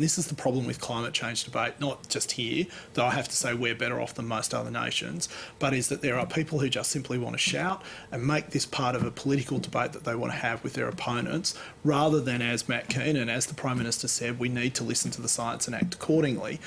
This is the problem with climate change debate, not just here, though I have to say we're better off than most other nations, but is that there are people who just simply want to shout and make this part of a political debate that they want to have with their opponents, rather than, as Matt Kean and as the Prime Minister said, we need to listen to the science and act accordingly.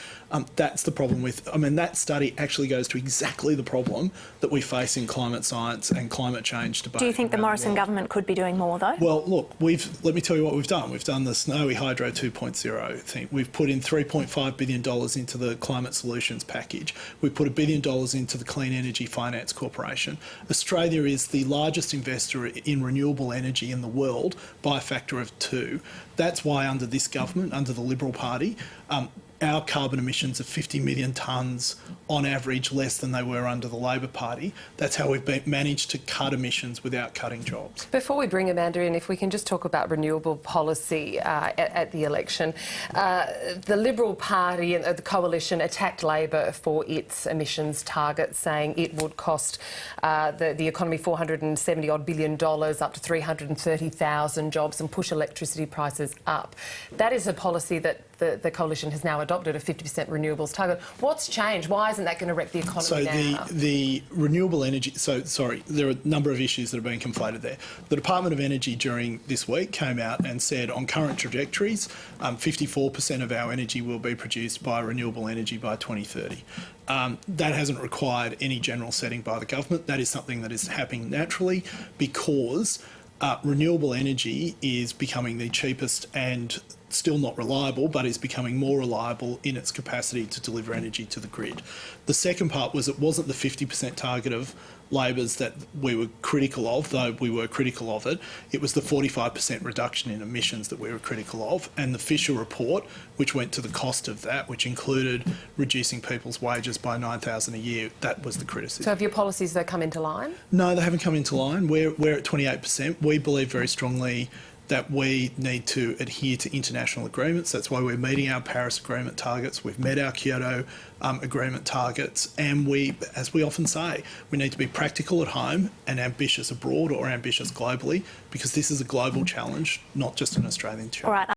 That's the problem with, that study actually goes to exactly the problem that we face in climate science and climate change debate. Do you think the Morrison government could be doing more, though? Well, look, let me tell you what we've done. We've done the Snowy Hydro 2.0 thing. We've put in $3.5 billion into the Climate Solutions package. We've put $1 billion into the Clean Energy Finance Corporation. Australia is the largest investor in renewable energy in the world by a factor of 2. That's why under this government, under the Liberal Party, our carbon emissions are 50 million tonnes on average less than they were under the Labor Party. That's how we've managed to cut emissions without cutting jobs. Before we bring Amanda in, if we can just talk about renewable policy at the election. The Liberal Party and the Coalition attacked Labor for its emissions target, saying it would cost the economy $470-odd billion, up to 330,000 jobs, and push electricity prices up. That is a policy that the Coalition has now adopted, a 50% renewables target. What's changed? Why isn't that going to wreck the economy now? The renewable energy... there are a number of issues that are being conflated there. The Department of Energy during this week came out and said on current trajectories, 54% of our energy will be produced by renewable energy by 2030. That hasn't required any general setting by the government. That is something that is happening naturally because renewable energy is becoming the cheapest and still not reliable, but is becoming more reliable in its capacity to deliver energy to the grid. The second part was it wasn't the 50% target of Labor's that we were critical of, though we were critical of it. It was the 45% reduction in emissions that we were critical of, and the Fisher report, which went to the cost of that, which included reducing people's wages by $9,000 a year, that was the criticism. So have your policies, though, come into line? No, they haven't come into line. We're at 28%. We believe very strongly that we need to adhere to international agreements. That's why we're meeting our Paris Agreement targets. We've met our Kyoto Agreement targets. And we, as we often say, we need to be practical at home and ambitious abroad or ambitious globally, because this is a global challenge, not just an Australian challenge. All right.